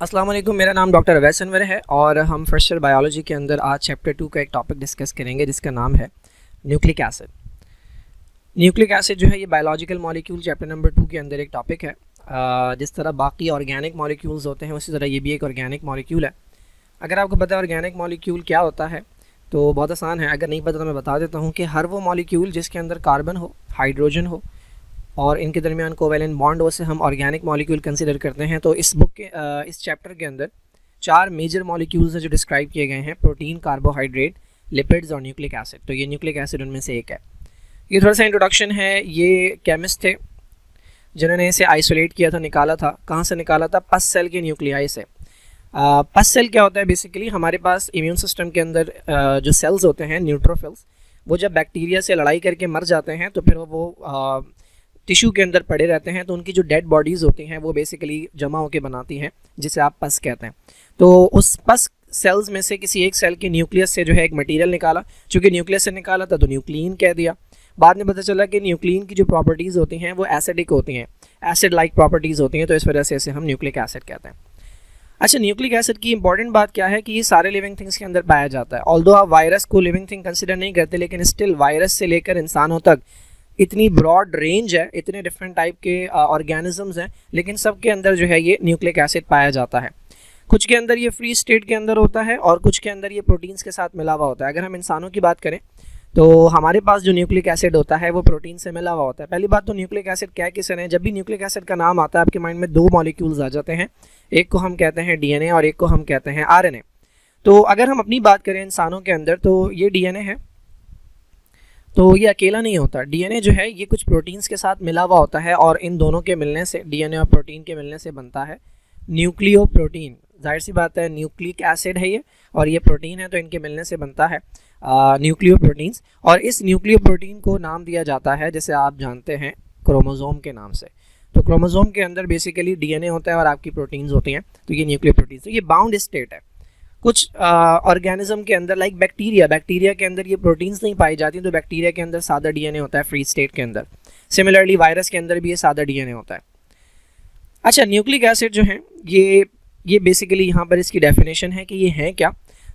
अस्सलाम वालेकुम। मेरा नाम डॉक्टर अवैस अनवर है और हम फर्स्ट ईयर बायोलॉजी के अंदर आज चैप्टर 2 का एक टॉपिक डिस्कस करेंगे जिसका नाम है न्यूक्लिक एसिड। न्यूक्लिक एसिड जो है ये बायोलॉजिकल मॉलिक्यूल चैप्टर नंबर 2 के अंदर एक टॉपिक है। जिस तरह बाकी ऑर्गेनिक मॉलिक्यूल्स होते हैं उसी तरह ये भी एक ऑर्गेनिक मॉलिक्यूल है। अगर आपको पता है ऑर्गेनिक मॉलिक्यूल क्या होता है तो बहुत आसान है, अगर नहीं पता तो मैं बता देता हूँ कि हर वो मॉलिक्यूल जिसके अंदर कार्बन हो, हाइड्रोजन हो और इनके दरमियान कोवेलेंट बॉन्ड हो से हम ऑर्गेनिक मॉलिक्यूल कंसीडर करते हैं। तो इस बुक के इस चैप्टर के अंदर 4 मेजर मॉलिक्यूल्स हैं जो डिस्क्राइब किए गए हैं: प्रोटीन, कार्बोहाइड्रेट, लिपिड्स और न्यूक्लिक एसिड। तो ये न्यूक्लिक एसिड उनमें से एक है। ये थोड़ा सा इंट्रोडक्शन है। ये केमिस्ट थे जिन्होंने इसे आइसोलेट किया था, निकाला था। कहाँ से निकाला था? पस सेल के न्यूक्लियाई से। पस सेल क्या होता है? बेसिकली हमारे पास इम्यून सिस्टम के अंदर जो सेल्स होते हैं, न्यूट्रोफिल्स, वो जब बैक्टीरिया से लड़ाई करके मर जाते हैं तो फिर वो टिश्यू के अंदर पड़े रहते हैं। तो उनकी जो डेड बॉडीज़ होती हैं वो बेसिकली जमा होकर बनाती हैं, जिसे आप पस कहते हैं। तो उस पस सेल्स में से किसी एक सेल के न्यूक्लियस से जो है एक मटेरियल निकाला। चूँकि न्यूक्लियस से निकाला था तो न्यूक्लियन कह दिया। बाद में पता चला कि न्यूक्लियन की जो प्रॉपर्टीज़ होती हैं वो एसिडिक होती हैं, एसिड लाइक प्रॉपर्टीज़ होती हैं, तो इस वजह से इसे हम न्यूक्लिक एसिड कहते हैं। अच्छा, न्यूक्लिक एसिड की इंपॉर्टेंट बात क्या है कि ये सारे लिविंग थिंग्स के अंदर पाया जाता है। ऑल्दो आप वायरस को लिविंग थिंग कंसिडर नहीं करते, लेकिन स्टिल वायरस से लेकर इंसानों तक इतनी ब्रॉड रेंज है, इतने डिफरेंट टाइप के ऑर्गेनिजम्स हैं, लेकिन सब के अंदर जो है ये न्यूक्लिक एसिड पाया जाता है। कुछ के अंदर ये फ्री स्टेट के अंदर होता है और कुछ के अंदर ये प्रोटीन्स के साथ मिला हुआ होता है। अगर हम इंसानों की बात करें तो हमारे पास जो न्यूक्लिक एसिड होता है वो प्रोटीन से मिला हुआ होता है। पहली बात तो न्यूक्लिक एसिड क्या किसे है? जब भी न्यूक्लिक एसिड का नाम आता है आपके माइंड में 2 मॉलिक्यूल्स आ जाते हैं, एक को हम कहते हैं डीएनए और एक को हम कहते हैं आरएनए। तो अगर हम अपनी बात करें इंसानों के अंदर तो ये डीएनए है, तो ये अकेला नहीं होता। डीएनए जो है ये कुछ प्रोटीन्स के साथ मिला हुआ होता है और इन दोनों के मिलने से, डीएनए और प्रोटीन के मिलने से बनता है न्यूक्लियोप्रोटीन। जाहिर सी बात है, न्यूक्लिक एसिड है ये और ये प्रोटीन है, तो इनके मिलने से बनता है न्यूक्लियोप्रोटीन्स। और इस न्यूक्लियोप्रोटीन को नाम दिया जाता है, जैसे आप जानते हैं, क्रोमोसोम के नाम से। तो क्रोमोसोम के अंदर बेसिकली डीएनए होता है और आपकी प्रोटीन्स होती हैं, तो ये न्यूक्लियोप्रोटीन। तो ये बाउंड स्टेट है। कुछ ऑर्गेनिज्म के अंदर लाइक बैक्टीरिया के अंदर ये प्रोटीन्स नहीं पाई जाती, तो बैक्टीरिया के अंदर सादा डीएनए होता है फ्री स्टेट के अंदर। सिमिलरली वायरस के अंदर भी ये सादा डीएनए होता है। अच्छा, न्यूक्लिक एसिड जो है ये बेसिकली यहाँ पर इसकी डेफिनेशन है कि ये है क्या।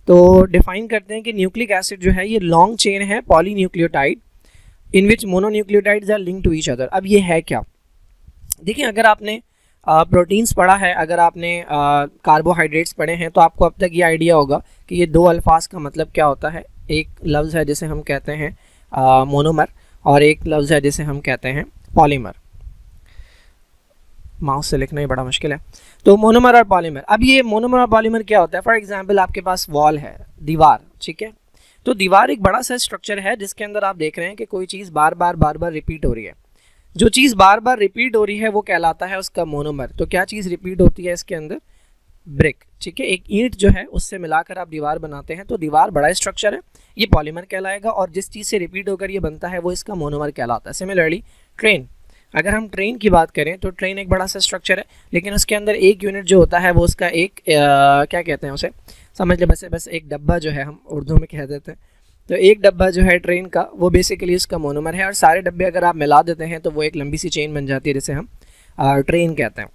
तो डिफाइन करते हैं कि न्यूक्लिक एसिड जो है ये लॉन्ग चेन है polynucleotide in which mononucleotides are linked to each other. अब ये है क्या? देखिए, अगर आपने प्रोटीन्स पढ़ा है, अगर आपने कार्बोहाइड्रेट्स पढ़े हैं, तो आपको अब तक ये आइडिया होगा कि ये 2 अल्फाज का मतलब क्या होता है। एक लफ्ज़ है जिसे हम कहते हैं मोनोमर और एक लफ्ज़ है जिसे हम कहते हैं पॉलीमर। माउस से लिखना ही बड़ा मुश्किल है। तो मोनोमर और पॉलीमर। अब ये मोनोमर और पॉलीमर क्या होता है? फॉर एग्जांपल आपके पास वॉल है, दीवार, ठीक है। तो दीवार एक बड़ा सा स्ट्रक्चर है जिसके अंदर आप देख रहे हैं कि कोई चीज़ बार बार रिपीट हो रही है। जो चीज़ बार बार रिपीट हो रही है वो कहलाता है उसका मोनोमर। तो क्या चीज़ रिपीट होती है इसके अंदर? ब्रिक, ठीक है। एक ईंट जो है उससे मिलाकर आप दीवार बनाते हैं, तो दीवार बड़ा स्ट्रक्चर है, ये पॉलीमर कहलाएगा। और जिस चीज़ से रिपीट होकर ये बनता है वो इसका मोनोमर कहलाता है। सिमिलरली ट्रेन, अगर हम ट्रेन की बात करें तो ट्रेन एक बड़ा सा स्ट्रक्चर है, लेकिन उसके अंदर एक यूनिट जो होता है वो उसका एक क्या कहते हैं उसे, समझ ले, बस एक डब्बा जो है हम उर्दू में कह देते हैं। तो एक डब्बा जो है ट्रेन का वो बेसिकली उसका मोनोमर है, और सारे डब्बे अगर आप मिला देते हैं तो वो एक लंबी सी चेन बन जाती है जिसे हम ट्रेन कहते हैं।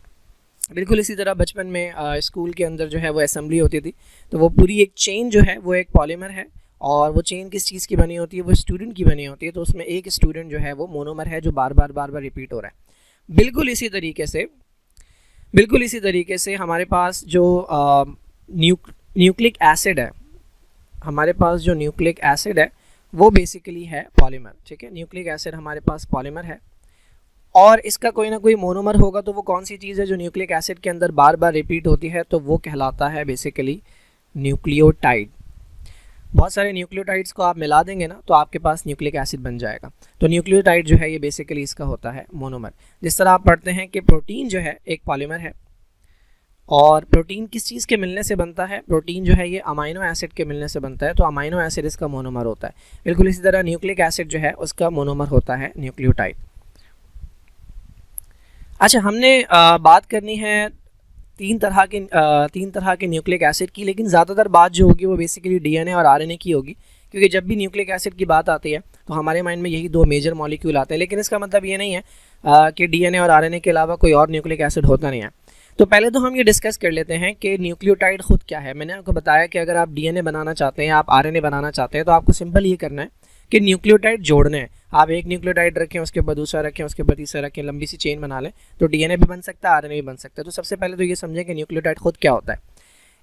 बिल्कुल इसी तरह बचपन में स्कूल के अंदर जो है वो असेंबली होती थी, तो वो पूरी एक चेन जो है वो एक पॉलीमर है। और वो चेन किस चीज़ की बनी होती है? वो स्टूडेंट की बनी होती है। तो उसमें एक स्टूडेंट जो है वो मोनोमर है जो बार बार रिपीट हो रहा है। बिल्कुल इसी तरीके से हमारे पास जो न्यूक्लिक एसिड है, वो बेसिकली है पॉलीमर, ठीक है। न्यूक्लिक एसिड हमारे पास पॉलीमर है और इसका कोई ना कोई मोनोमर होगा। तो वो कौन सी चीज़ है जो न्यूक्लिक एसिड के अंदर बार बार रिपीट होती है? तो वो कहलाता है बेसिकली न्यूक्लियोटाइड। बहुत सारे न्यूक्लियोटाइड्स को आप मिला देंगे ना तो आपके पास न्यूक्लिक एसिड बन जाएगा। तो न्यूक्लियोटाइड जो है ये बेसिकली इसका होता है मोनोमर। जिस तरह आप पढ़ते हैं कि प्रोटीन जो है एक पॉलीमर है, और प्रोटीन किस चीज़ के मिलने से बनता है? प्रोटीन जो है ये अमाइनो एसिड के मिलने से बनता है, तो अमाइनो एसिड इसका मोनोमर होता है। बिल्कुल इसी तरह न्यूक्लिक एसिड जो है उसका मोनोमर होता है न्यूक्लियोटाइड। अच्छा, हमने बात करनी है तीन तरह के न्यूक्लिक एसिड की, लेकिन ज़्यादातर बात जो होगी वो बेसिकली डीएनए और आरएनए की होगी, क्योंकि जब भी न्यूक्लिक एसिड की बात आती है तो हमारे माइंड में यही 2 मेजर मॉलिक्यूल आते हैं। लेकिन इसका मतलब ये नहीं है कि डीएनए और आरएनए के अलावा कोई और न्यूक्लिक एसिड होता नहीं है। तो पहले तो हम ये डिस्कस कर लेते हैं कि न्यूक्लियोटाइड खुद क्या है। मैंने आपको बताया कि अगर आप डीएनए बनाना चाहते हैं, आप आरएनए बनाना चाहते हैं, तो आपको सिंपल ये करना है कि न्यूक्लियोटाइड जोड़ने हैं। आप एक न्यूक्लियोटाइड रखें, उसके बाद दूसरा रखें, उसके बाद तीसरा रखें, लंबी सी चेन बना लें, तो डीएनए भी बन सकता है, आरएनए भी बन सकता है। तो सबसे पहले तो ये समझें कि न्यूक्लियोटाइड खुद क्या होता है।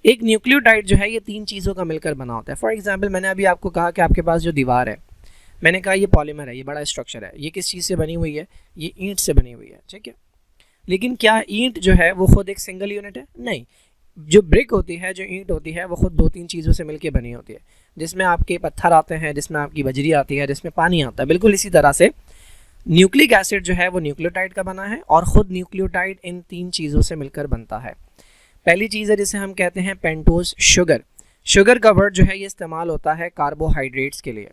एक न्यूक्लियोटाइड जो है ये 3 चीज़ों का मिलकर बना होता है। फॉर एग्जाम्पल, मैंने अभी आपको कहा कि आपके पास जो दीवार है, मैंने कहा ये पॉलीमर है, ये बड़ा स्ट्रक्चर है, ये किस चीज़ से बनी हुई है, ये ईंट से बनी हुई है, ठीक है। लेकिन क्या ईंट जो है वो खुद एक सिंगल यूनिट है? नहीं। जो ब्रिक होती है, जो ईंट होती है, वो खुद 2-3 चीज़ों से मिलकर बनी होती है, जिसमें आपके पत्थर आते हैं, जिसमें आपकी बजरी आती है, जिसमें पानी आता है। बिल्कुल इसी तरह से न्यूक्लिक एसिड जो है वो न्यूक्लियोटाइड का बना है, और ख़ुद न्यूक्लियोटाइड इन 3 चीज़ों से मिलकर बनता है। पहली चीज़ है जिसे हम कहते हैं पेंटोज शुगर। शुगर का वर्ड जो है ये इस्तेमाल होता है कार्बोहाइड्रेट्स के लिए।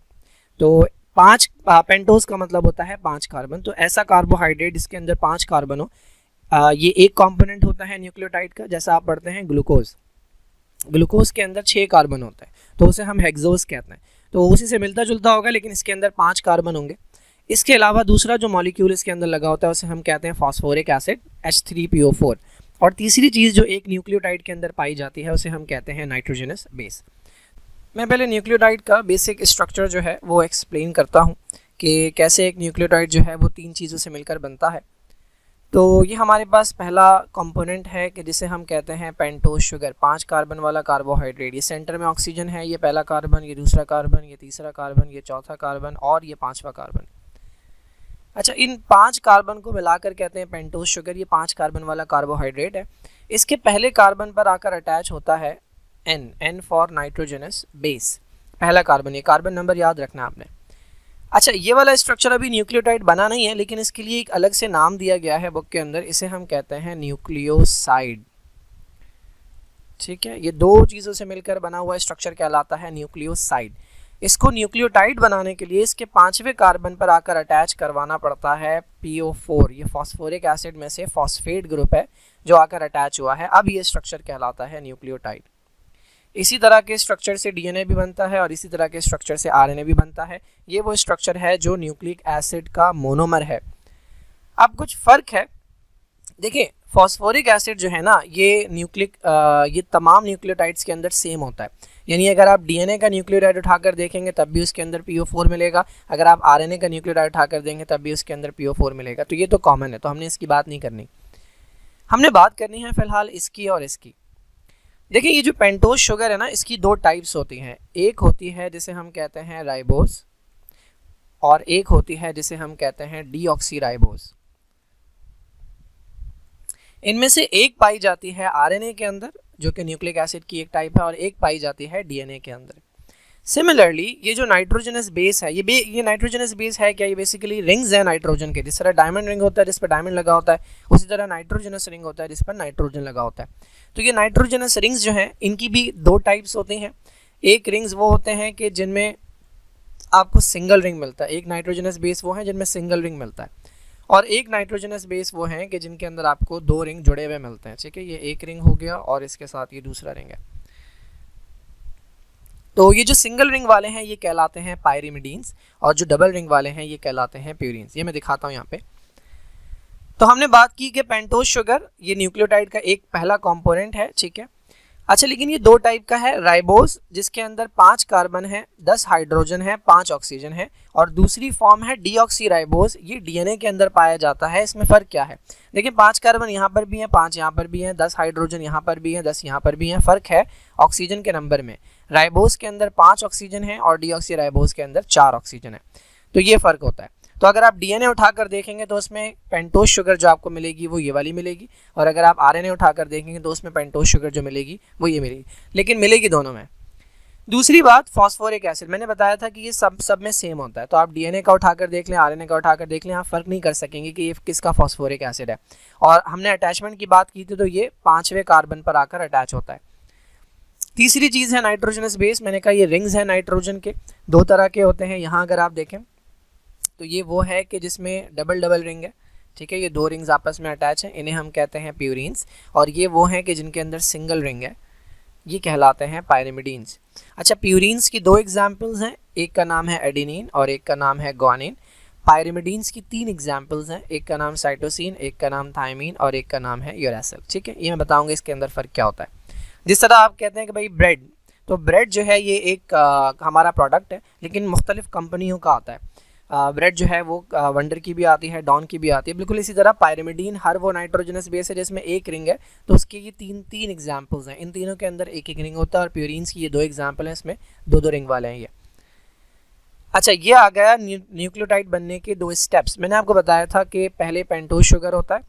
तो 5 पेंटोज का मतलब होता है 5 कार्बन। तो ऐसा कार्बोहाइड्रेट जिसके अंदर 5 कार्बन हो, ये एक कंपोनेंट होता है न्यूक्लियोटाइड का। जैसा आप पढ़ते हैं ग्लूकोज, ग्लूकोज के अंदर 6 कार्बन होता है, तो उसे हम हेक्सोज कहते हैं। तो उसी से मिलता जुलता होगा, लेकिन इसके अंदर 5 कार्बन होंगे। इसके अलावा दूसरा जो मॉलिक्यूल इसके अंदर लगा होता है उसे हम कहते हैं फॉस्फोरिक एसिड H3PO4। और तीसरी चीज़ जो एक न्यूक्लियोटाइड के अंदर पाई जाती है उसे हम कहते हैं नाइट्रोजनस बेस। मैं पहले न्यूक्लियोटाइड का बेसिक स्ट्रक्चर जो है वो एक्सप्लेन करता हूँ कि कैसे एक न्यूक्लियोटाइड जो है वो 3 चीज़ों से मिलकर बनता है। तो ये हमारे पास पहला कंपोनेंट है कि जिसे हम कहते हैं पेंटोज शुगर, 5 कार्बन वाला कार्बोहाइड्रेट। ये सेंटर में ऑक्सीजन है, ये पहला कार्बन, ये दूसरा कार्बन, ये तीसरा कार्बन, ये चौथा कार्बन और ये 5वां कार्बन। अच्छा, इन 5 कार्बन को मिलाकर कहते हैं पेंटोज शुगर। ये 5 कार्बन वाला कार्बोहाइड्रेट है। इसके पहले कार्बन पर आकर अटैच होता है N फॉर नाइट्रोजनस बेस, पहला कार्बन। ये कार्बन नंबर याद रखना आपने। अच्छा, ये वाला स्ट्रक्चर अभी न्यूक्लियोटाइड बना नहीं है, लेकिन इसके लिए एक अलग से नाम दिया गया है बुक के अंदर। इसे हम कहते हैं न्यूक्लियोसाइड, ठीक है। ये 2 चीज़ों से मिलकर बना हुआ स्ट्रक्चर कहलाता है न्यूक्लियोसाइड। इसको न्यूक्लियोटाइड बनाने के लिए इसके 5वें कार्बन पर आकर अटैच करवाना पड़ता है PO4। ये फॉस्फोरिक एसिड में से फॉस्फेट ग्रुप है जो आकर अटैच हुआ है। अब ये स्ट्रक्चर कहलाता है न्यूक्लियोटाइड। इसी तरह के स्ट्रक्चर से डीएनए भी बनता है और इसी तरह के स्ट्रक्चर से आरएनए भी बनता है। ये वो स्ट्रक्चर है जो न्यूक्लिक एसिड का मोनोमर है। अब कुछ फ़र्क है, देखिए फॉस्फोरिक एसिड जो है ना, ये तमाम न्यूक्लियोटाइड्स के अंदर सेम होता है। यानी अगर आप डीएनए का न्यूक्लियोटाइड उठाकर देखेंगे तब भी उसके अंदर PO4 मिलेगा, अगर आप आरएनए का न्यूक्लियोटाइड उठाकर देंगे तब भी उसके अंदर PO4 मिलेगा। तो ये तो कॉमन है, तो हमने इसकी बात नहीं करनी। हमने बात करनी है फ़िलहाल इसकी और इसकी। देखिए, ये जो पेंटोज शुगर है ना, इसकी 2 टाइप्स होती हैं। एक होती है जिसे हम कहते हैं राइबोस, और एक होती है जिसे हम कहते हैं डीऑक्सीराइबोस। इनमें से एक पाई जाती है आरएनए के अंदर, जो कि न्यूक्लिक एसिड की एक टाइप है, और एक पाई जाती है डीएनए के अंदर। सिमिलरली ये जो नाइट्रोजनस बेस है, ये नाइट्रोजनस बेस है क्या? ये बेसिकली रिंग्स है नाइट्रोजन के। जिस तरह डायमंड रिंग होता है जिस पर डायमंड लगा होता है, उसी तरह नाइट्रोजनस रिंग होता है जिस पर नाइट्रोजन लगा होता है। तो ये नाइट्रोजनस रिंग्स जो हैं, इनकी भी 2 टाइप्स होती हैं। एक रिंग्स वो होते हैं कि जिनमें आपको सिंगल रिंग मिलता है। एक नाइट्रोजनस बेस वो हैं जिनमें सिंगल रिंग मिलता है, और एक नाइट्रोजनस बेस वो हैं कि जिनके अंदर आपको 2 रिंग जुड़े हुए मिलते हैं, ठीक है। ये एक रिंग हो गया और इसके साथ ये दूसरा रिंग है। तो ये जो सिंगल रिंग वाले हैं ये कहलाते हैं पायरिमिडीन्स, और जो डबल रिंग वाले हैं ये कहलाते हैं प्यूरिन्स। ये मैं दिखाता हूँ यहाँ पे। तो हमने बात की कि पेंटोज शुगर ये न्यूक्लियोटाइड का एक पहला कंपोनेंट है, ठीक है। अच्छा, लेकिन ये 2 टाइप का है। राइबोस जिसके अंदर 5 कार्बन है, 10 हाइड्रोजन है, 5 ऑक्सीजन है, और दूसरी फॉर्म है डीऑक्सीराइबोस। ये डीएनए के अंदर पाया जाता है। इसमें फ़र्क क्या है? देखिए, 5 कार्बन यहाँ पर भी हैं, 5 यहाँ पर भी हैं, 10 हाइड्रोजन यहाँ पर भी हैं, 10 यहाँ पर भी हैं। फ़र्क है ऑक्सीजन के नंबर में। राइबोस के अंदर 5 ऑक्सीजन है और डीऑक्सीराइबोस के अंदर 4 ऑक्सीजन है। तो ये फ़र्क होता है। तो अगर आप डीएनए उठाकर देखेंगे तो उसमें पेंटोज शुगर जो आपको मिलेगी वो ये वाली मिलेगी, और अगर आप आरएनए उठाकर देखेंगे तो उसमें पेंटोज शुगर जो मिलेगी वो ये मिलेगी, लेकिन मिलेगी दोनों में। दूसरी बात, फॉस्फोरिक एसिड, मैंने बताया था कि ये सब में सेम होता है। तो आप डीएनए का उठाकर देख लें, आरएनए का उठाकर देख लें, आप फ़र्क नहीं कर सकेंगे कि ये किसका फॉस्फोरिक एसिड है। और हमने अटैचमेंट की बात की थी, तो ये 5वें कार्बन पर आकर अटैच होता है। तीसरी चीज़ है नाइट्रोजनस बेस। मैंने कहा ये रिंग्स हैं नाइट्रोजन के, 2 तरह के होते हैं। यहाँ अगर आप देखें तो ये वो है कि जिसमें डबल रिंग है, ठीक है। ये 2 रिंग्स आपस में अटैच हैं, इन्हें हम कहते हैं प्यूरिन्स। और ये वो हैं कि जिनके अंदर सिंगल रिंग है, ये कहलाते हैं पायरिमिडीन्स। अच्छा, प्यूरिन्स की 2 एग्जांपल्स हैं, एक का नाम है एडेनिन और एक का नाम है ग्वानिन। पायरिमिडीन्स की 3 एग्जाम्पल्स हैं, एक का नाम साइटोसिन, एक का नाम थायमीन और एक का नाम है यूरासिल। ठीक है, ये मैं बताऊंगा इसके अंदर फ़र्क क्या होता है। जिस तरह आप कहते हैं कि भाई ब्रेड, तो ब्रेड जो है ये एक हमारा प्रोडक्ट है, लेकिन मुख्तलिफ कंपनियों का आता है। ब्रेड जो है वो वंडर की भी आती है, डॉन की भी आती है। बिल्कुल इसी तरह पायरिमिडीन हर वो नाइट्रोजनस बेस है जिसमें एक रिंग है, तो उसके ये तीन एग्जाम्पल्स हैं। इन तीनों के अंदर एक एक रिंग होता है, और प्यूरिन्स की ये 2 एग्जाम्पल हैं, इसमें 2 रिंग वाले हैं ये। अच्छा, ये आ गया न्यूक्लियोटाइड बनने के 2 स्टेप्स। मैंने आपको बताया था कि पहले पेंटोज शुगर होता है,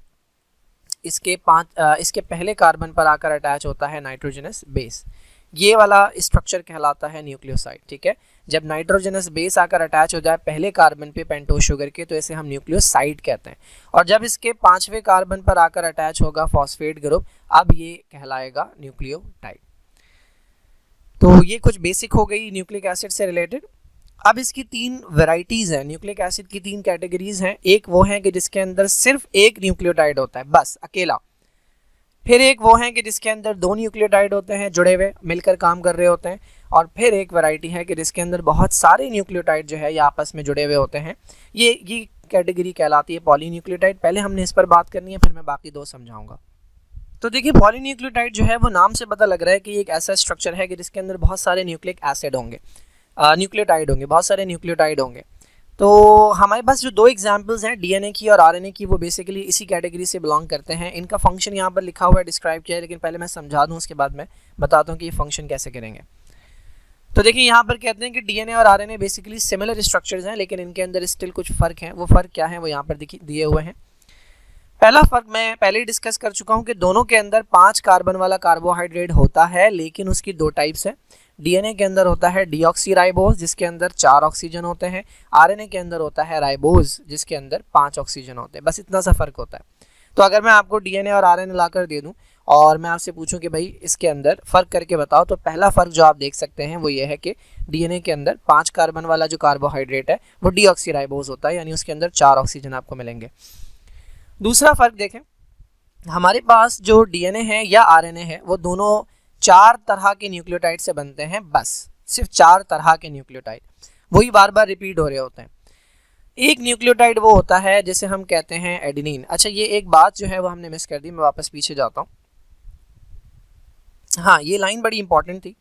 इसके पहले कार्बन पर आकर अटैच होता है नाइट्रोजनस बेस, ये वाला स्ट्रक्चर कहलाता है न्यूक्लियोसाइड। ठीक है, जब नाइट्रोजनस बेस आकर अटैच हो जाए पहले कार्बन पे पेंटोज शुगर के, तो इसे हम न्यूक्लियोसाइड कहते हैं। और जब इसके 5वें कार्बन पर आकर अटैच होगा फॉस्फेट ग्रुप, अब ये कहलाएगा न्यूक्लियोटाइड। तो ये कुछ बेसिक हो गई न्यूक्लिक एसिड से रिलेटेड। अब इसकी 3 वेराइटीज़ हैं, न्यूक्लिक एसिड की 3 कैटेगरीज हैं। एक वो है कि जिसके अंदर सिर्फ एक न्यूक्लियोटाइड होता है, बस अकेला। फिर एक वो है कि जिसके अंदर 2 न्यूक्लियोटाइड होते हैं जुड़े हुए, मिलकर काम कर रहे होते हैं। और फिर एक वैरायटी है कि जिसके अंदर बहुत सारे न्यूक्लियोटाइड जो है ये आपस में जुड़े हुए होते हैं। ये कैटेगरी कहलाती है पॉलीन्यूक्लियोटाइड। पहले हमने इस पर बात करनी है, फिर मैं बाकी 2 समझाऊंगा। तो देखिए, पॉलीन्यूक्लियोटाइड जो है वो नाम से पता लग रहा है कि ये एक ऐसा स्ट्रक्चर है कि जिसके अंदर बहुत सारे न्यूक्लिक एसिड होंगे, न्यूक्लियोटाइड होंगे, बहुत सारे न्यूक्लियोटाइड होंगे। तो हमारे पास जो 2 एग्जाम्पल्स हैं डीएनए की और आरएनए की, वो बेसिकली इसी कैटेगरी से बिलोंग करते हैं। इनका फंक्शन यहाँ पर लिखा हुआ है, डिस्क्राइब किया है, लेकिन पहले मैं समझा दूँ, उसके बाद मैं बताता हूँ कि ये फंक्शन कैसे करेंगे। तो देखिए, यहाँ पर कहते हैं कि डीएनए और आरएनए बेसिकली सिमिलर स्ट्रक्चर्स हैं, लेकिन इनके अंदर स्टिल कुछ फ़र्क हैं। वो फ़र्क क्या है वो यहाँ पर दिए हुए हैं। पहला फ़र्क मैं पहले ही डिस्कस कर चुका हूँ कि दोनों के अंदर 5 कार्बन वाला कार्बोहाइड्रेट होता है, लेकिन उसकी 2 टाइप्स हैं। डीएनए के अंदर होता है डीऑक्सीराइबोज, जिसके अंदर 4 ऑक्सीजन होते हैं। आरएनए के अंदर होता है राइबोज, जिसके अंदर 5 ऑक्सीजन होते हैं। बस इतना सा फ़र्क होता है। तो अगर मैं आपको डीएनए और आरएनए लाकर दे दूं और मैं आपसे पूछूं कि भाई इसके अंदर फ़र्क करके बताओ, तो पहला फ़र्क जो आप देख सकते हैं वो ये है कि डीएनए के अंदर 5 कार्बन वाला जो कार्बोहाइड्रेट है वो डीऑक्सीराइबोज होता है, यानी उसके अंदर 4 ऑक्सीजन आपको मिलेंगे। दूसरा फ़र्क देखें, हमारे पास जो डीएनए है या आरएनए है वो दोनों 4 तरह के न्यूक्लियोटाइड से बनते हैं। बस सिर्फ 4 तरह के न्यूक्लियोटाइड, वही बार बार रिपीट हो रहे होते हैं। एक न्यूक्लियोटाइड वो होता है जिसे हम कहते हैं एडेनिन। अच्छा, ये एक बात जो है वो हमने मिस कर दी, मैं वापस पीछे जाता हूँ। हाँ, ये लाइन बड़ी इंपॉर्टेंट थी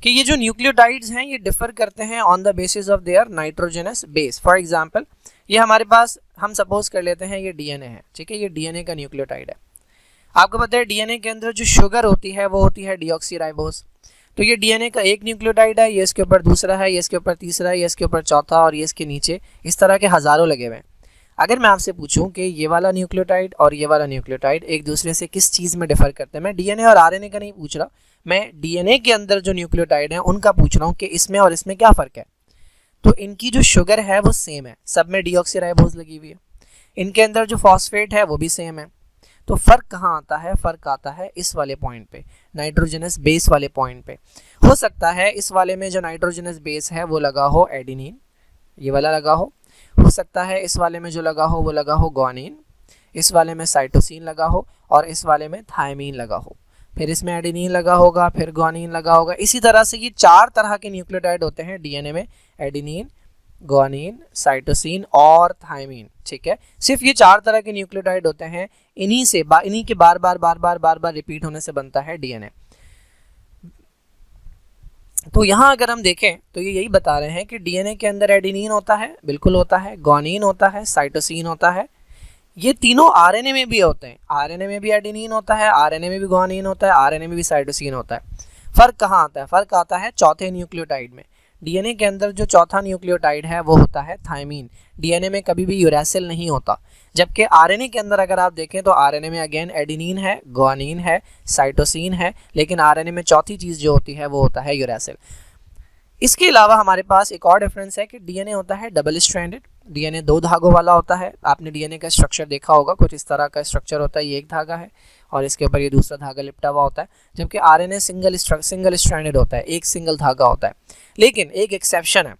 कि ये जो न्यूक्लियोटाइड्स हैं ये डिफर करते हैं on the basis of their nitrogenous base. For example, ये हमारे पास, हम सपोज कर लेते हैं ये डीएनए है, ठीक है, ये डीएनए का न्यूक्लियोटाइड है। आपको पता है डीएनए के अंदर जो शुगर होती है वो होती है डीऑक्सीराइबोज। तो ये डीएनए का एक न्यूक्लियोटाइड है, ये इसके ऊपर दूसरा है, ये इसके ऊपर तीसरा है, ये इसके ऊपर चौथा, और ये इसके नीचे, इस तरह के हज़ारों लगे हुए हैं। अगर मैं आपसे पूछूं कि ये वाला न्यूक्लियोटाइड और ये वाला न्यूक्लियोटाइड एक दूसरे से किस चीज़ में डिफर करते हैं, मैं डीएनए और आरएनए का नहीं पूछ रहा, मैं डीएनए के अंदर जो न्यूक्लियोटाइड हैं उनका पूछ रहा हूँ कि इसमें और इसमें क्या फ़र्क है। तो इनकी जो शुगर है वो सेम है, सब में डीऑक्सीराइबोज लगी हुई है। इनके अंदर जो फॉस्फेट है वो भी सेम है। तो फ़र्क कहाँ आता है? फ़र्क आता है इस वाले पॉइंट पे, नाइट्रोजनस बेस वाले पॉइंट पे। हो सकता है इस वाले में जो नाइट्रोजनस बेस है वो लगा हो एडेनिन, ये वाला लगा हो सकता है इस वाले में जो लगा हो वो लगा हो ग्वानिन, इस वाले में साइटोसिन लगा हो, और इस वाले में थायमीन लगा हो। फिर इसमें एडेनिन लगा होगा, फिर ग्वानिन लगा होगा। इसी तरह से ये 4 तरह के न्यूक्लियोटाइड होते हैं डीएनए में, एडेनिन, ग्वानिन, साइटोसिन और थायमीन। ठीक है, सिर्फ ये 4 तरह के न्यूक्लियोटाइड होते हैं। इन्हीं के बार बार रिपीट होने से बनता है डीएनए। तो यहाँ अगर हम देखें तो ये यही बता रहे हैं कि डीएनए के अंदर एडेनिन होता है, बिल्कुल होता है, ग्वानिन होता है, साइटोसिन होता है। ये तीनों आरएनए में भी होते हैं, आरएनए में भी एडेनिन होता है, आरएनए में भी ग्वानिन होता है, आरएनए में भी साइटोसिन होता है। फ़र्क कहाँ आता है? फ़र्क आता है चौथे न्यूक्लियोटाइड में। डीएनए के अंदर जो चौथा न्यूक्लियोटाइड है वो होता है थायमीन। डीएनए में कभी भी यूरासिल नहीं होता, जबकि आरएनए के अंदर अगर आप देखें तो आरएनए में अगेन एडेनिन है, ग्वानिन है, साइटोसिन है, लेकिन आरएनए में चौथी चीज़ जो होती है वो होता है यूरासिल। इसके अलावा हमारे पास एक और डिफरेंस है कि डीएनए होता है डबल स्ट्रैंडेड, डीएनए 2 धागों वाला होता है। आपने डीएनए का स्ट्रक्चर देखा होगा, कुछ इस तरह का स्ट्रक्चर होता है, ये एक धागा है और इसके ऊपर ये दूसरा धागा लिपटा हुआ होता है, जबकि आरएनए सिंगल स्ट्रैंडेड होता है, एक सिंगल धागा होता है। लेकिन एक एक्सेप्शन है,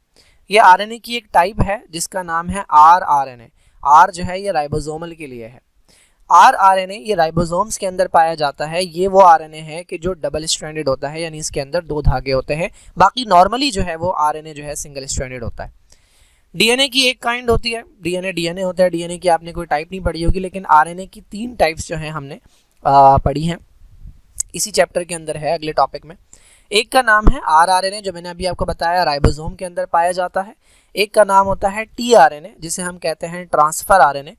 ये आरएनए की एक टाइप है जिसका नाम है आरआरएनए। आर जो है ये राइबोसोमल के लिए है। आरआरएनए ये राइबोसोम्स के अंदर पाया जाता है। ये वो आरएनए है कि जो डबल स्ट्रैंडेड होता है, यानी इसके अंदर 2 धागे होते हैं। बाकी नॉर्मली जो है वो आरएनए जो है सिंगल स्ट्रैंडेड होता है। डीएनए की एक काइंड होती है, डीएनए होता है, डीएनए की आपने कोई टाइप नहीं पढ़ी होगी, लेकिन आरएनए की 3 टाइप्स जो हैं हमने पढ़ी हैं, इसी चैप्टर के अंदर है अगले टॉपिक में। एक का नाम है आरआरएनए, जो मैंने अभी आपको बताया राइबोसोम के अंदर पाया जाता है। एक का नाम होता है टीआरएनए, जिसे हम कहते हैं ट्रांसफर आरएनए,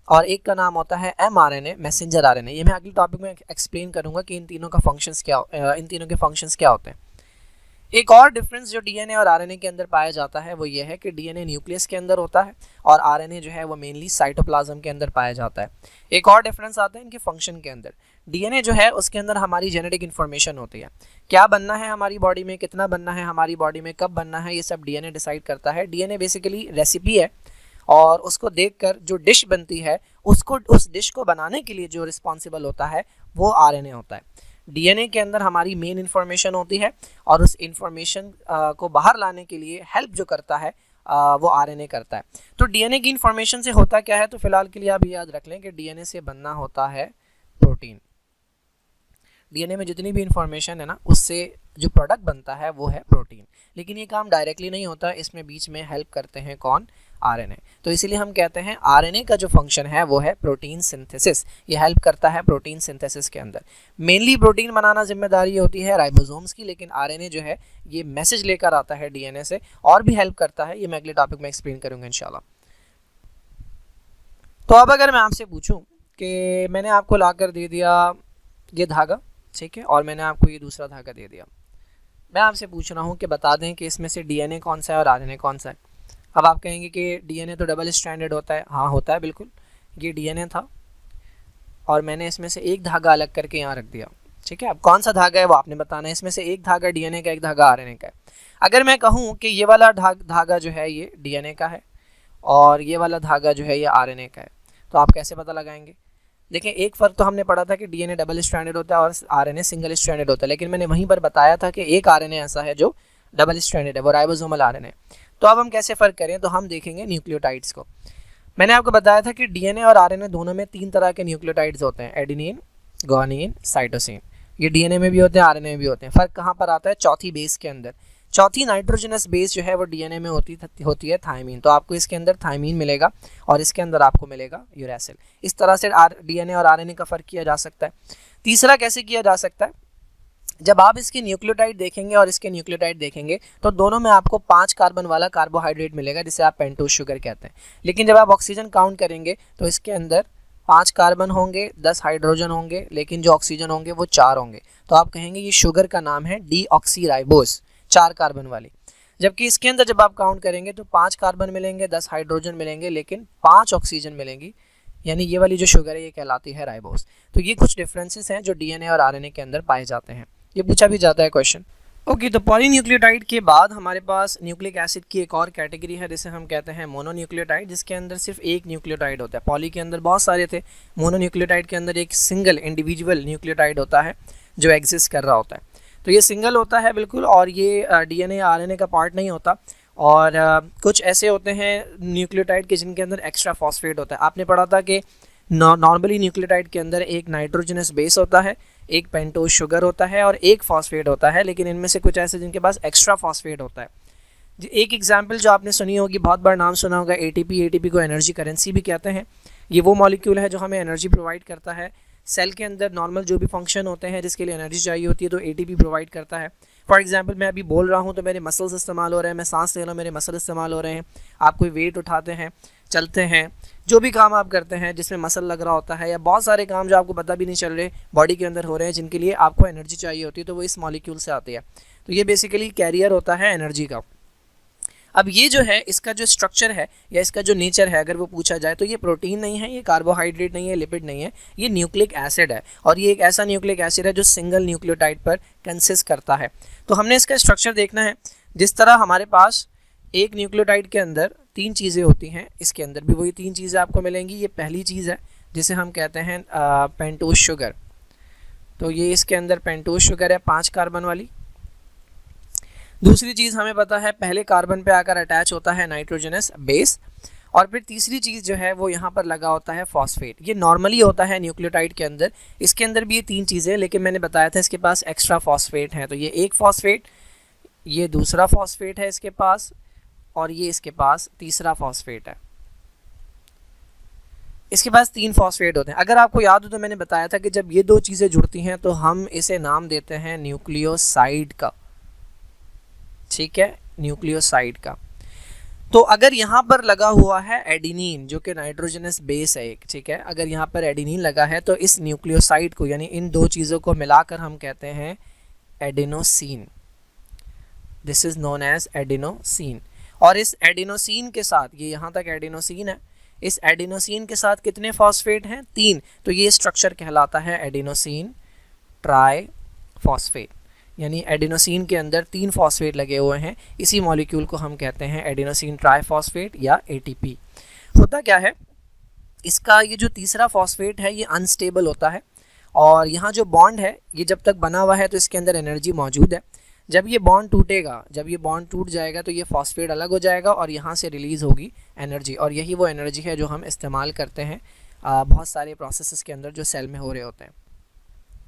और एक का नाम होता है एमआरएनए, मैसेंजर आरएनए। ये मैं अगले टॉपिक में एक्सप्लेन करूंगा कि इन तीनों के फंक्शंस क्या होते हैं। एक और डिफरेंस जो डीएनए और आरएनए के अंदर पाया जाता है वो ये है कि डीएनए न्यूक्लियस के अंदर होता है और आरएनए जो है वो मेनली साइटोप्लाज्म के अंदर पाया जाता है। एक और डिफरेंस आता है इनके फंक्शन के अंदर। डीएनए जो है उसके अंदर हमारी जेनेटिक इन्फॉर्मेशन होती है, क्या बनना है हमारी बॉडी में, कितना बनना है हमारी बॉडी में, कब बनना है, ये सब डीएनए डिसाइड करता है। डीएनए बेसिकली रेसिपी है और उसको देखकर जो डिश बनती है उस डिश को बनाने के लिए जो रिस्पॉन्सिबल होता है वो आरएनए होता है। डीएनए के अंदर हमारी मेन इन्फॉर्मेशन होती है और उस इन्फॉर्मेशन को बाहर लाने के लिए हेल्प जो करता है वो आरएनए करता है। तो डीएनए की इन्फॉर्मेशन से होता क्या है, तो फिलहाल के लिए आप याद रख लें कि डीएनए से बनना होता है प्रोटीन। डीएनए में जितनी भी इंफॉर्मेशन है ना, उससे जो प्रोडक्ट बनता है वो है प्रोटीन। लेकिन ये काम डायरेक्टली नहीं होता, इसमें बीच में हेल्प करते हैं कौन, आरएनए। तो इसीलिए हम कहते हैं आरएनए का जो फंक्शन है वो है प्रोटीन सिंथेसिस, ये हेल्प करता है प्रोटीन सिंथेसिस के अंदर। मेनली प्रोटीन बनाना जिम्मेदारी होती है राइबोसोम्स की, लेकिन आरएनए जो है ये मैसेज लेकर आता है डीएनए से और भी हेल्प करता है। ये मैं अगले टॉपिक में एक्सप्लेन करूंगा इंशाल्लाह। तो अब अगर मैं आपसे पूछूं कि मैंने आपको लाकर दे दिया ये धागा, ठीक है, और मैंने आपको ये दूसरा धागा दे दिया, मैं आपसे पूछ रहा हूँ कि बता दें कि इसमें से डीएनए कौन सा है और आरएनए कौन सा है। अब आप कहेंगे कि डीएनए तो डबल स्ट्रैंडेड होता है। हाँ होता है बिल्कुल, ये डीएनए था और मैंने इसमें से एक धागा अलग करके यहाँ रख दिया, ठीक है। अब कौन सा धागा है वो आपने बताना है, इसमें से एक धागा डीएनए का, एक धागा आरएनए का है। अगर मैं कहूँ कि ये वाला धागा जो है ये डीएनए का है और ये वाला धागा जो है ये आरएनए का है, तो आप कैसे पता लगाएंगे। देखिए एक फ़र्क तो हमने पढ़ा था कि डीएनए डबल स्ट्रैंडेड होता है और आरएनए सिंगल स्ट्रैंडेड होता है, लेकिन मैंने वहीं पर बताया था कि एक आरएनए ऐसा है जो डबल स्ट्रैंडेड है, वो राइबोसोमल आरएनए। तो अब हम कैसे फ़र्क करें, तो हम देखेंगे न्यूक्लियोटाइड्स को। मैंने आपको बताया था कि डीएनए और आरएनए दोनों में 3 तरह के न्यूक्लियोटाइड्स होते हैं, एडेनिन, गुआनिन, साइटोसिन। ये डीएनए में भी होते हैं, आरएनए में भी होते हैं। फ़र्क कहाँ पर आता है, चौथी बेस के अंदर। चौथी नाइट्रोजनस बेस जो है वो डीएनए में होती है थायमीन, तो आपको इसके अंदर थायमीन मिलेगा और इसके अंदर आपको मिलेगा यूरेसिल। इस तरह से डीएनए और आरएनए का फ़र्क किया जा सकता है। तीसरा कैसे किया जा सकता है, जब आप इसके न्यूक्लियोटाइड देखेंगे और इसके न्यूक्लियोटाइड देखेंगे तो दोनों में आपको 5 कार्बन वाला कार्बोहाइड्रेट मिलेगा, जिसे आप पेंटोज शुगर कहते हैं। लेकिन जब आप ऑक्सीजन काउंट करेंगे तो इसके अंदर 5 कार्बन होंगे, 10 हाइड्रोजन होंगे, लेकिन जो ऑक्सीजन होंगे वो 4 होंगे। तो आप कहेंगे ये शुगर का नाम है डीऑक्सीराइबोस, 4 कार्बन वाली। जबकि इसके अंदर जब आप काउंट करेंगे तो 5 कार्बन मिलेंगे, 10 हाइड्रोजन मिलेंगे, लेकिन 5 ऑक्सीजन मिलेंगी, यानी ये वाली जो शुगर है ये कहलाती है राइबोस। तो ये कुछ डिफरेंसेस हैं जो डीएनए और आरएनए के अंदर पाए जाते हैं, ये पूछा भी जाता है क्वेश्चन। ओके, तो पॉलीन्यूक्लियोटाइड के बाद हमारे पास न्यूक्लिक एसिड की एक और कैटेगरी है जिसे हम कहते हैं मोनोन्यूक्लियोटाइड, जिसके अंदर सिर्फ एक न्यूक्लियोटाइड होता है। पॉली के अंदर बहुत सारे थे, मोनोन्यूक्लियोटाइड के अंदर एक सिंगल इंडिविजुअल न्यूक्लियोटाइड होता है जो एग्जिस्ट कर रहा होता है। तो ये सिंगल होता है बिल्कुल, और ये डीएनए या आरएनए का पार्ट नहीं होता। और कुछ ऐसे होते हैं न्यूक्लियोटाइड के जिनके अंदर एक्स्ट्रा फॉस्फेट होता है। आपने पढ़ा था कि नॉर्मली न्यूक्लियोटाइड के अंदर एक नाइट्रोजनस बेस होता है, एक पेंटोज शुगर होता है और एक फॉस्फेट होता है, लेकिन इनमें से कुछ ऐसे जिनके पास एक्स्ट्रा फॉस्फेट होता है। एक एग्जांपल जो आपने सुनी होगी, बहुत बार नाम सुना होगा, एटीपी। एटीपी को एनर्जी करेंसी भी कहते हैं। ये वो मॉलिक्यूल है जो हमें एनर्जी प्रोवाइड करता है। सेल के अंदर नॉर्मल जो भी फंक्शन होते हैं जिसके लिए एनर्जी चाहिए होती है तो एटीपी प्रोवाइड करता है। फॉर एग्जांपल मैं अभी बोल रहा हूँ तो मेरे मसल्स इस्तेमाल हो रहे हैं, मैं सांस ले रहा हूँ, मेरे मसल इस्तेमाल हो रहे हैं। आप कोई वेट उठाते हैं, चलते हैं, जो भी काम आप करते हैं जिसमें मसल लग रहा होता है, या बहुत सारे काम जो आपको पता भी नहीं चल रहे बॉडी के अंदर हो रहे हैं, जिनके लिए आपको एनर्जी चाहिए होती है, तो वो इस मॉलिक्यूल से आती है। तो ये बेसिकली कैरियर होता है एनर्जी का। अब ये जो है इसका जो स्ट्रक्चर है या इसका जो नेचर है, अगर वो पूछा जाए तो ये प्रोटीन नहीं है, ये कार्बोहाइड्रेट नहीं है, लिपिड नहीं है, ये न्यूक्लिक एसिड है। और ये एक ऐसा न्यूक्लिक एसिड है जो सिंगल न्यूक्लियोटाइड पर कंसिस्ट करता है। तो हमने इसका स्ट्रक्चर देखना है। जिस तरह हमारे पास एक न्यूक्लियोटाइड के अंदर 3 चीज़ें होती हैं, इसके अंदर भी वही 3 चीज़ें आपको मिलेंगी। ये पहली चीज़ है जिसे हम कहते हैं पेंटोज शुगर। तो ये इसके अंदर पेंटोज शुगर है 5 कार्बन वाली। दूसरी चीज़ हमें पता है पहले कार्बन पे आकर अटैच होता है नाइट्रोजनस बेस, और फिर तीसरी चीज़ जो है वो यहाँ पर लगा होता है फॉस्फेट। ये नॉर्मली होता है न्यूक्लियोटाइड के अंदर। इसके अंदर भी ये 3 चीज़ें, लेकिन मैंने बताया था इसके पास एक्स्ट्रा फॉस्फेट है। तो ये एक फॉस्फेट, ये दूसरा फॉस्फेट है इसके पास, और ये इसके पास तीसरा फॉस्फेट है। इसके पास 3 फॉस्फेट होते हैं। अगर आपको याद हो तो मैंने बताया था कि जब ये 2 चीज़ें जुड़ती हैं तो हम इसे नाम देते हैं न्यूक्लियोसाइड का, ठीक है, न्यूक्लियोसाइड का। तो अगर यहाँ पर लगा हुआ है एडिनिन जो कि नाइट्रोजनस बेस है एक, ठीक है, अगर यहाँ पर एडिनिन लगा है तो इस न्यूक्लियोसाइड को यानी इन 2 चीज़ों को मिलाकर हम कहते हैं adenosine. This is known as adenosine. और इस एडिनोसिन के साथ, ये यहाँ तक एडिनोसिन है, इस एडिनोसिन के साथ कितने फॉस्फेट हैं? 3। तो ये स्ट्रक्चर कहलाता है एडिनोसिन ट्राइफॉस्फेट, यानी एडिनोसिन के अंदर 3 फॉस्फेट लगे हुए हैं। इसी मॉलिक्यूल को हम कहते हैं एडिनोसिन ट्राइफॉस्फेट या एटीपी। होता क्या है, इसका ये जो तीसरा फॉस्फेट है ये अनस्टेबल होता है और यहाँ जो बॉन्ड है ये जब तक बना हुआ है तो इसके अंदर एनर्जी मौजूद है। जब ये बॉन्ड टूटेगा, जब ये बॉन्ड टूट जाएगा तो ये फॉस्फेट अलग हो जाएगा और यहाँ से रिलीज़ होगी एनर्जी, और यही वो एनर्जी है जो हम इस्तेमाल करते हैं बहुत सारे प्रोसेसेस के अंदर जो सेल में हो रहे होते हैं।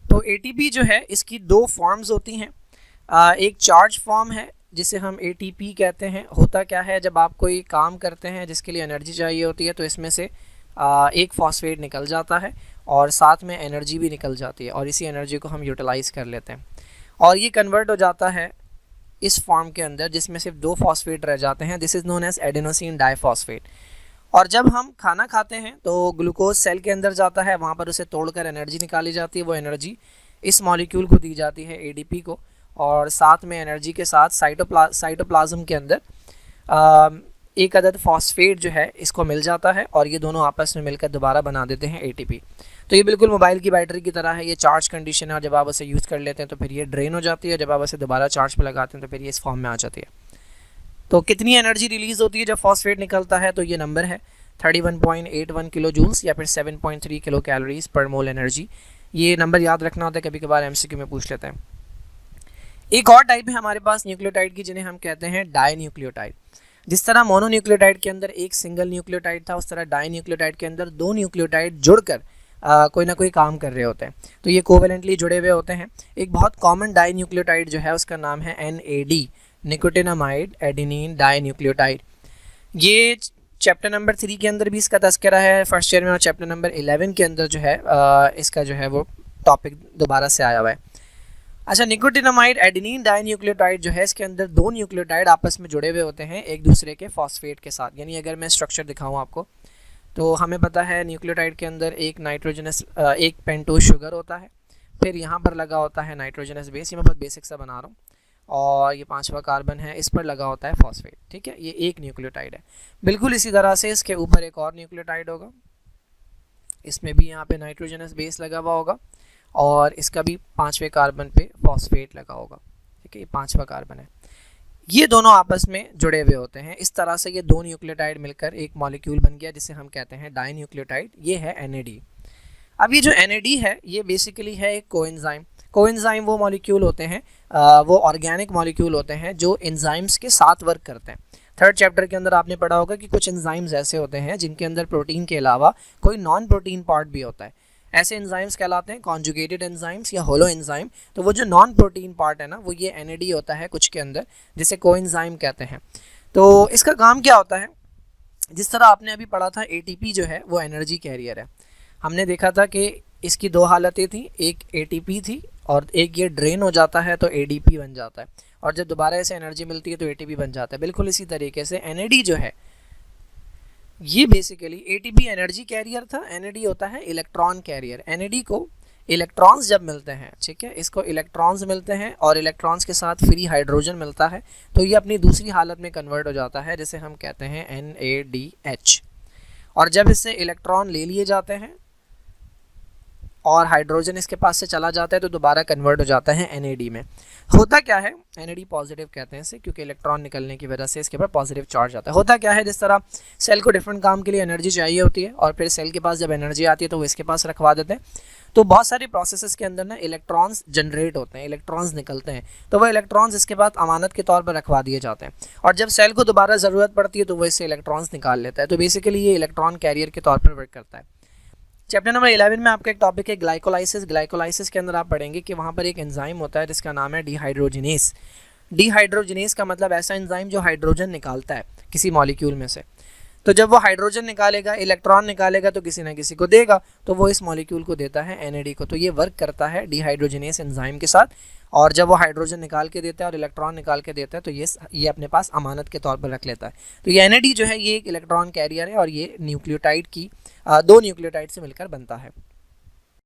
तो एटीपी जो है इसकी 2 फॉर्म्स होती हैं। एक चार्ज फॉर्म है जिसे हम एटीपी कहते हैं। होता क्या है, जब आप कोई काम करते हैं जिसके लिए एनर्जी चाहिए होती है तो इसमें से एक फॉस्फेट निकल जाता है और साथ में एनर्जी भी निकल जाती है और इसी एनर्जी को हम यूटिलाइज़ कर लेते हैं और ये कन्वर्ट हो जाता है इस फॉर्म के अंदर जिसमें सिर्फ 2 फॉस्फेट रह जाते हैं। This is known as adenosine diphosphate. और जब हम खाना खाते हैं तो ग्लूकोज सेल के अंदर जाता है, वहाँ पर उसे तोड़कर एनर्जी निकाली जाती है। वो एनर्जी इस मॉलिक्यूल को दी जाती है, एडीपी को, और साथ में एनर्जी के साथ साइटोप्लाज्म के अंदर एक अदद फॉस्फेट जो है इसको मिल जाता है और ये दोनों आपस में मिलकर दोबारा बना देते हैं एटीपी। तो ये बिल्कुल मोबाइल की बैटरी की तरह है, ये चार्ज कंडीशन है और जब आप उसे यूज़ कर लेते हैं तो फिर ये ड्रेन हो जाती है, जब आप उसे दोबारा चार्ज पर लगाते हैं तो फिर ये इस फॉर्म में आ जाती है। तो कितनी एनर्जी रिलीज़ होती है जब फॉस्फेट निकलता है, तो ये नंबर है 31.81 किलो जूल्स या फिर 7.3 किलो कैलोरीज पर मोल एनर्जी। ये नंबर याद रखना होता है, कभी कभार एमसीक्यू में पूछ लेते हैं। एक और टाइप है हमारे पास न्यूक्लियोटाइड की जिन्हें हम कहते हैं डाई न्यूक्लियोटाइड। जिस तरह मोनोन्यूक्लियोटाइड के अंदर एक सिंगल न्यूक्लियोटाइड था, उस तरह डाई न्यूक्लियोटाइड के अंदर 2 न्यूक्लियोटाइड जुड़कर कोई ना कोई काम कर रहे होते हैं, तो ये कोवेलेंटली जुड़े हुए होते हैं। एक बहुत कॉमन डाई न्यूक्लियोटाइड जो है उसका नाम है NAD, nicotinamide adenine dinucleotide. ये चैप्टर नंबर 3 के अंदर भी इसका तस्करा है फर्स्ट ईयर में, और चैप्टर नंबर 11 के अंदर जो है इसका जो है वो टॉपिक दोबारा से आया हुआ है। अच्छा, निकोटिनामाइड एडेनिन डाई न्यूक्लियोटाइड जो है इसके अंदर 2 न्यूक्लियोटाइड आपस में जुड़े हुए होते हैं एक दूसरे के फॉस्फेट के साथ। यानी अगर मैं स्ट्रक्चर दिखाऊं आपको तो हमें पता है न्यूक्लियोटाइड के अंदर एक पेंटोज शुगर होता है, फिर यहाँ पर लगा होता है नाइट्रोजनस बेस, ये मैं बहुत बेसिक सा बना रहा हूँ, और ये 5वां कार्बन है, इस पर लगा होता है फॉस्फेट। ठीक है, ये एक न्यूक्लियोटाइड है। बिल्कुल इसी तरह से इसके ऊपर एक और न्यूक्लियोटाइड होगा, इसमें भी यहाँ पे नाइट्रोजनस बेस लगा हुआ होगा और इसका भी 5वें कार्बन पे फॉस्फेट लगा होगा। ठीक है, ये 5वां कार्बन है। ये दोनों आपस में जुड़े हुए होते हैं। इस तरह से ये 2 न्यूक्लियोटाइड मिलकर एक मॉलिक्यूल बन गया जिसे हम कहते हैं डाई न्यूक्लियोटाइड। ये है NAD। अब ये जो NAD है ये बेसिकली है एक कोएंजाइम। कोएंजाइम वो मॉलिक्यूल होते हैं, वो ऑर्गेनिक मॉलिक्यूल होते हैं जो एंजाइम्स के साथ वर्क करते हैं। 3rd चैप्टर के अंदर आपने पढ़ा होगा कि कुछ एंजाइम्स ऐसे होते हैं जिनके अंदर प्रोटीन के अलावा कोई नॉन प्रोटीन पार्ट भी होता है। ऐसे एंजाइम्स कहलाते हैं कॉन्जुगेटेड एंजाइम्स या होलो एंजाइम। तो वो जो नॉन प्रोटीन पार्ट है ना, वो ये NAD होता है कुछ के अंदर, जिसे कोएंजाइम कहते हैं। तो इसका काम क्या होता है, जिस तरह आपने अभी पढ़ा था ATP जो है वो एनर्जी कैरियर है। हमने देखा था कि इसकी 2 हालतें थी, एक ATP थी और एक ये ड्रेन हो जाता है तो ADP बन जाता है, और जब दोबारा इसे एनर्जी मिलती है तो ATP बन जाता है। बिल्कुल इसी तरीके से NAD जो है ये बेसिकली ATP एनर्जी कैरियर था, NAD होता है इलेक्ट्रॉन कैरियर। NAD को इलेक्ट्रॉन्स जब मिलते हैं, ठीक है, इसको इलेक्ट्रॉन्स मिलते हैं और इलेक्ट्रॉन्स के साथ फ्री हाइड्रोजन मिलता है, तो ये अपनी दूसरी हालत में कन्वर्ट हो जाता है जिसे हम कहते हैं NADH। और जब इससे इलेक्ट्रॉन ले लिए जाते हैं और हाइड्रोजन इसके पास से चला जाता है तो दोबारा कन्वर्ट हो जाता है NAD में। होता क्या है, NAD पॉजिटिव कहते हैं इसे, क्योंकि इलेक्ट्रॉन निकलने की वजह से इसके ऊपर पॉजिटिव चार्ज आता है। होता क्या है, जिस तरह सेल को डिफरेंट काम के लिए एनर्जी चाहिए होती है और फिर सेल के पास जब एनर्जी आती है तो वो इसके पास रखवा देते हैं, तो बहुत सारे प्रोसेसेस के अंदर ना इलेक्ट्रॉन्स जनरेट होते हैं, इलेक्ट्रॉन्स निकलते हैं, तो वो इलेक्ट्रॉन्स इसके बाद अमानत के तौर पर रखवा दिए जाते हैं, और जब सेल को दोबारा ज़रूरत पड़ती है तो वो इससे इलेक्ट्रॉन्स निकाल लेता है। तो बेसिकली ये इलेक्ट्रॉन कैरियर के तौर पर वर्क करता है। चैप्टर नंबर 11 में आपका एक टॉपिक है ग्लाइकोलाइसिस। ग्लाइकोलाइसिस के अंदर आप पढ़ेंगे कि वहाँ पर एक एंजाइम होता है जिसका नाम है डिहाइड्रोजिनेस। डिहाइड्रोजिनेस का मतलब ऐसा एंजाइम जो हाइड्रोजन निकालता है। किसी मॉलिक्यूल में से। तो जब वो हाइड्रोजन निकालेगा, इलेक्ट्रॉन निकालेगा, तो किसी ना किसी को देगा, तो वो इस मॉलिक्यूल को देता है NAD को। तो ये वर्क करता है डिहाइड्रोजनेस एंजाइम के साथ, और जब वो हाइड्रोजन निकाल के देता है और इलेक्ट्रॉन निकाल के देता है तो ये अपने पास अमानत के तौर पर रख लेता है। तो ये NAD जो है ये एक इलेक्ट्रॉन कैरियर है और ये न्यूक्लियोटाइड की 2 न्यूक्लियोटाइड से मिलकर बनता है।